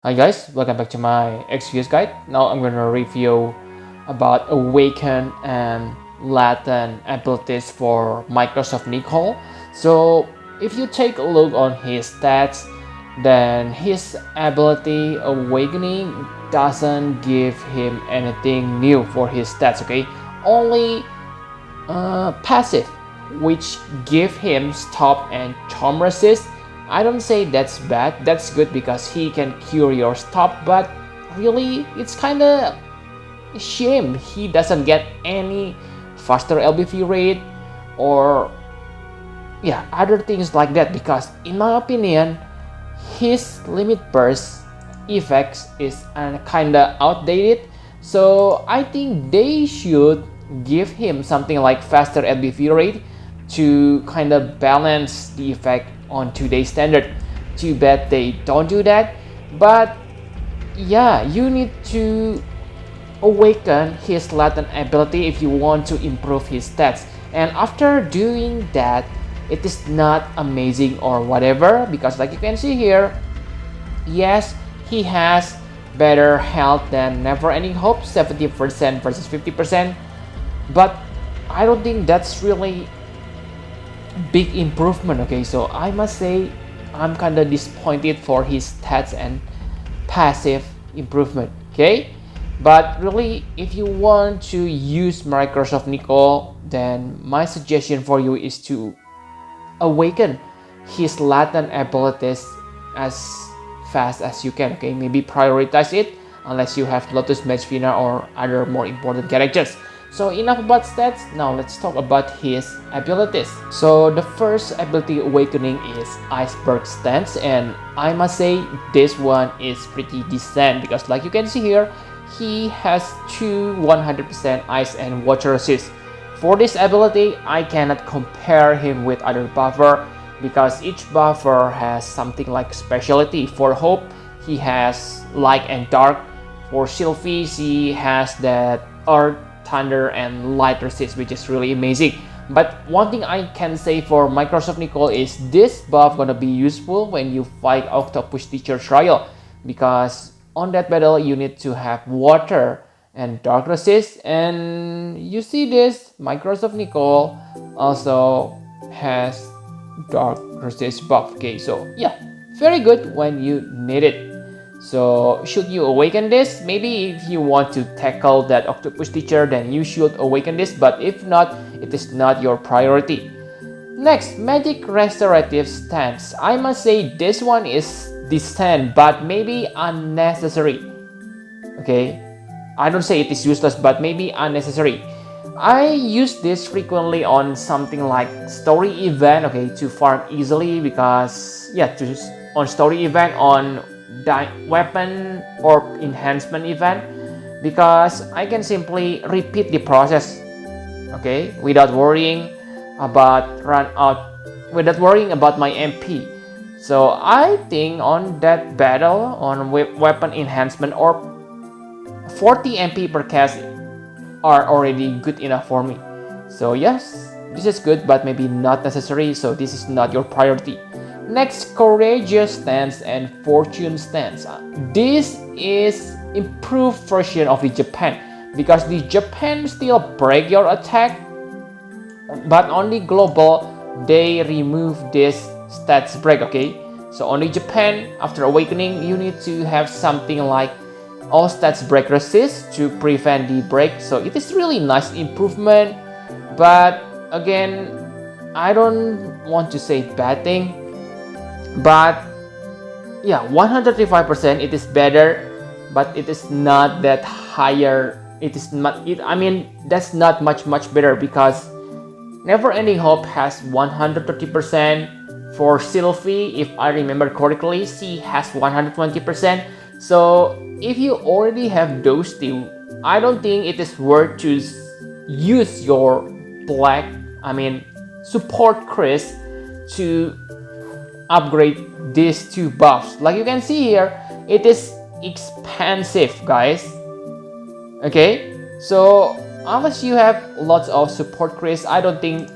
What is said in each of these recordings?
Hi guys, welcome back to my XVS guide. Now I'm going to review about Awaken and Latent abilities for Microsoft Nichol. So if you take a look on his stats, then his ability Awakening doesn't give him anything new for his stats, okay? Only passive, which give him stop and charm resist. I don't say that's bad, that's good because he can cure your stop, but really it's kinda a shame he doesn't get any faster LBV rate or yeah, other things like that, because in my opinion his limit burst effects is kinda outdated. So I think they should give him something like faster LBV rate to kind of balance the effect on today's standard. Too bad they don't do that. But yeah, you need to awaken his latent ability if you want to improve his stats. And after doing that, it is not amazing or whatever, because like you can see here, yes, he has better health than Never Ending Hope, 70% versus 50%, but I don't think that's really big improvement. Okay, so I must say I'm kind of disappointed for his stats and passive improvement. Okay, but really if you want to use Microsoft Nichol, then my suggestion for you is to awaken his latent abilities as fast as you can. Okay, maybe prioritize it unless you have Lotus Matchfina or other more important characters. So enough about stats, now let's talk about his abilities. So the first ability awakening is Iceberg Stance, and I must say this one is pretty decent because like you can see here, he has two 100% ice and water resist. For this ability, I cannot compare him with other buffer because each buffer has something like specialty. For Hope, he has light and dark. For Sylvie, he has that earth, thunder, and light resist, which is really amazing. But one thing I can say for Microsoft Nichol is this buff gonna be useful when you fight Octopus Teacher Trial, because on that battle you need to have water and dark resist, and you see this Microsoft Nichol also has dark resist buff. Okay, so yeah, very good when you need it. So should you awaken this? Maybe if you want to tackle that Octopus Teacher, then you should awaken this, but if not, it is not your priority. Next, Magic Restorative Stance. I must say this one is decent but maybe unnecessary. Okay, I don't say it is useless, but maybe unnecessary. I use this frequently on something like story event, okay, to farm easily, because yeah, on story event, on weapon or enhancement event, because I can simply repeat the process, okay, without worrying about without worrying about my MP. So I think on that battle on weapon enhancement or 40 MP per cast are already good enough for me. So yes, this is good but maybe not necessary, so this is not your priority. Next, Courageous Stance and Fortune Stance. This is improved version of the Japan, because the Japan still break your attack, but on the global they remove this stats break. Okay, so on the Japan, after awakening, you need to have something like all stats break resist to prevent the break. So it is really nice improvement, but again, I don't want to say bad thing, but yeah, 135% it is better, but it is not that higher. It is not it, I mean, that's not much better, because Never Ending Hope has 130%. For Sylvie, if I remember correctly, she has 120%. So if you already have those two, I don't think it is worth to use your support Chris to upgrade these two buffs. Like you can see here, it is expensive, guys. Okay, so unless you have lots of support Chris, I don't think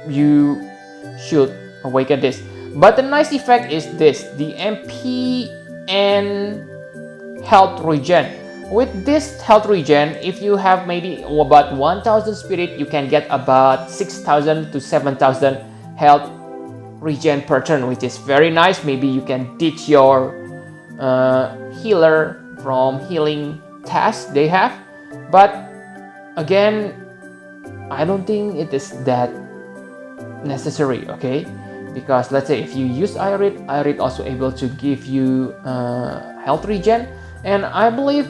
you should awaken this. But the nice effect is this: the MP and health regen. With this health regen, if you have maybe about 1000 spirit, you can get about 6000 to 7000 health regen per turn, which is very nice. Maybe you can teach your healer from healing tasks they have, but again, I don't think it is that necessary, okay? Because let's say if you use Irid also able to give you health regen, and I believe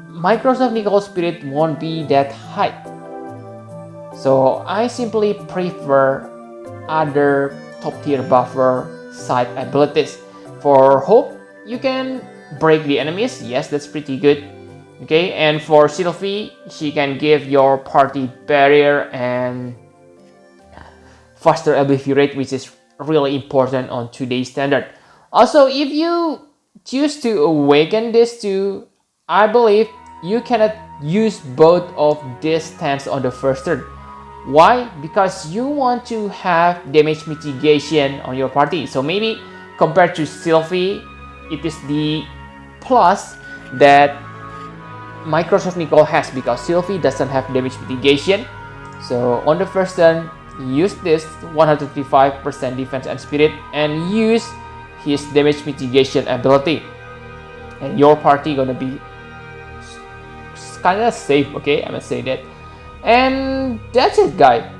Microsoft Nichol Spirit won't be that high. So I simply prefer other top tier buffer side abilities. For Hope, you can break the enemies. Yes, that's pretty good. Okay, and for Sylvie, she can give your party barrier and faster LBV rate, which is really important on today's standard. Also, if you choose to awaken this too, I believe you cannot use both of these stats on the first turn. Why? Because you want to have damage mitigation on your party. So maybe compared to Sylvie, it is the plus that Microsoft Nichol has, because Sylvie doesn't have damage mitigation. So on the first turn, use this 155% defense and spirit and use his damage mitigation ability, and your party gonna be kind of safe. Okay, I'm gonna say that. And that's it, guys.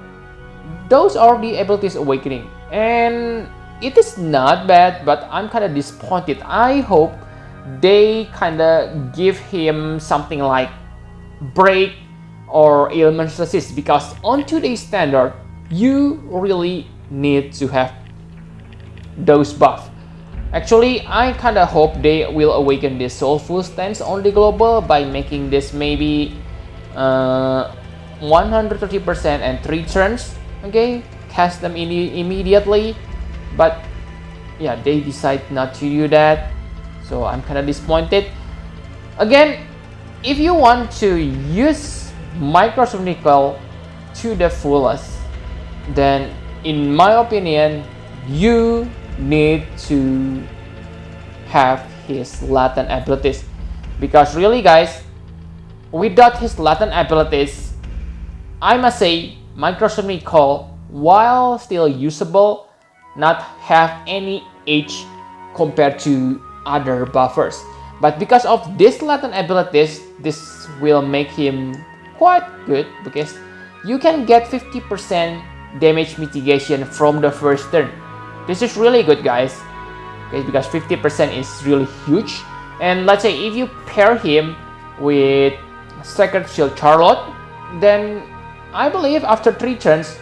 Those are the abilities awakening, and it is not bad, but I'm kind of disappointed. I hope they kind of give him something like break or elements resist, because on today's standard you really need to have those buff. Actually, I kind of hope they will awaken this soulful stance on the global by making this maybe 130% and 3 turns. Okay, cast them immediately, but yeah, they decide not to do that, so I'm kind of disappointed. Again, if you want to use Microsoft Nichol to the fullest, then in my opinion you need to have his latent abilities, because really guys, without his latent abilities, I must say Microsoft Nichol, while still usable, not have any edge compared to other buffers. But because of this latent abilities, this will make him quite good, because you can get 50% damage mitigation from the first turn. This is really good, guys. Okay, because 50% is really huge. And let's say if you pair him with Sacred Shield Charlotte, then I believe after 3 turns,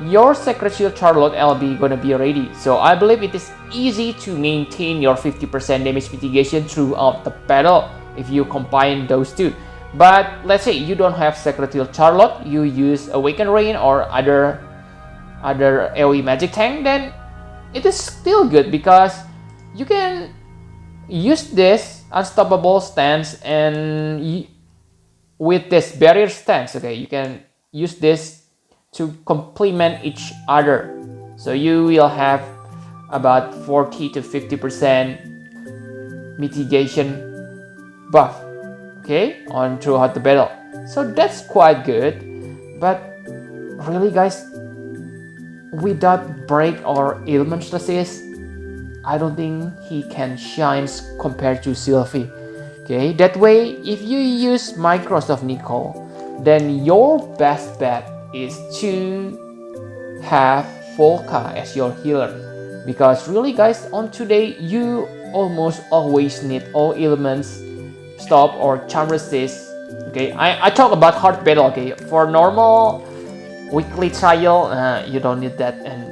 your Sacred Shield Charlotte LB gonna be ready. So I believe it is easy to maintain your 50% damage mitigation throughout the battle if you combine those two. But let's say you don't have Sacred Shield Charlotte, you use Awaken Rain or other AoE magic tank, then it is still good, because you can use this unstoppable stance and with this barrier stance, okay, you can use this to complement each other. So you will have about 40 to 50% mitigation buff, okay, on throughout the battle. So that's quite good. But really guys, without break or elements resist, I don't think he can shine compared to Sylvie. Okay, that way if you use Microsoft Nichol, then your best bet is to have Volca as your healer, because really guys, on today you almost always need all elements, stop or charm resist. Okay, I talk about hard battle. Okay, for normal weekly trial, you don't need that, and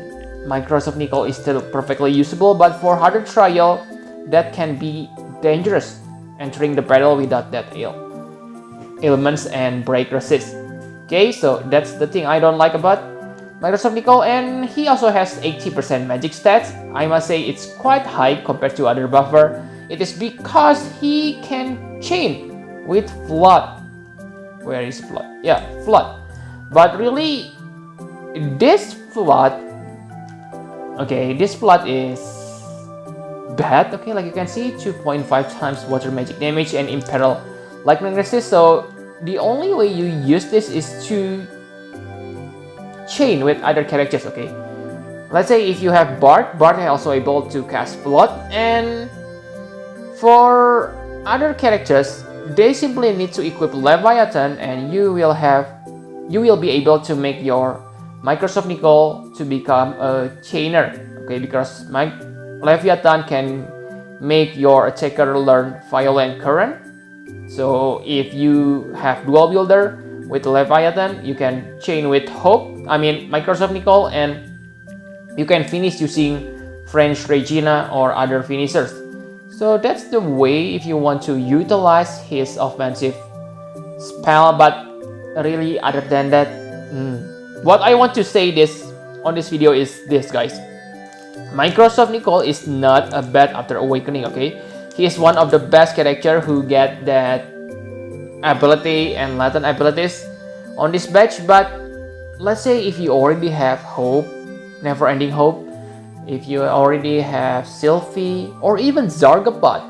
Microsoft Nichol is still perfectly usable. But for harder trial, that can be dangerous, entering the battle without that elements and break resist. Okay, so that's the thing I don't like about Microsoft Nichol. And he also has 80% magic stats. I must say it's quite high compared to other buffer. It is because he can chain with flood. Where is flood? Yeah, flood. But really, this flood, okay, this flood is bad. Okay, like you can see, 2.5 times water magic damage and imperial lightning resist. So the only way you use this is to chain with other characters. Okay, let's say if you have Bard is also able to cast Flood, and for other characters, they simply need to equip Leviathan, and you will be able to make your Microsoft Nichol to become a chainer. Okay, because my Leviathan can make your attacker learn Violent Current. So if you have dual builder with Leviathan, you can chain with Microsoft Nichol, and you can finish using French Regina or other finishers. So that's the way if you want to utilize his offensive spell. But really, other than that, what I want to say on this video is this, guys. Microsoft Nichol is not a bad after awakening. Okay, he is one of the best character who get that ability and latent abilities on this batch. But let's say if you already have hope, never ending hope, if you already have Sylphie or even Zargapod,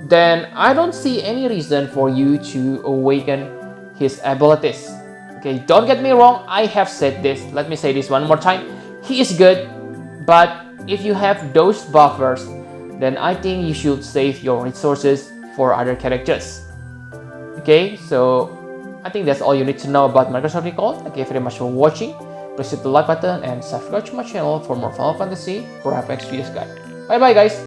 then I don't see any reason for you to awaken his abilities. Okay, don't get me wrong, I have said this. Let me say this one more time. He is good, but if you have those buffers, then I think you should save your resources for other characters. Okay, so I think that's all you need to know about Microsoft Nichol. Thank you very much for watching. Please hit the like button and subscribe to my channel for more Final Fantasy for FFBE guide. Bye bye, guys.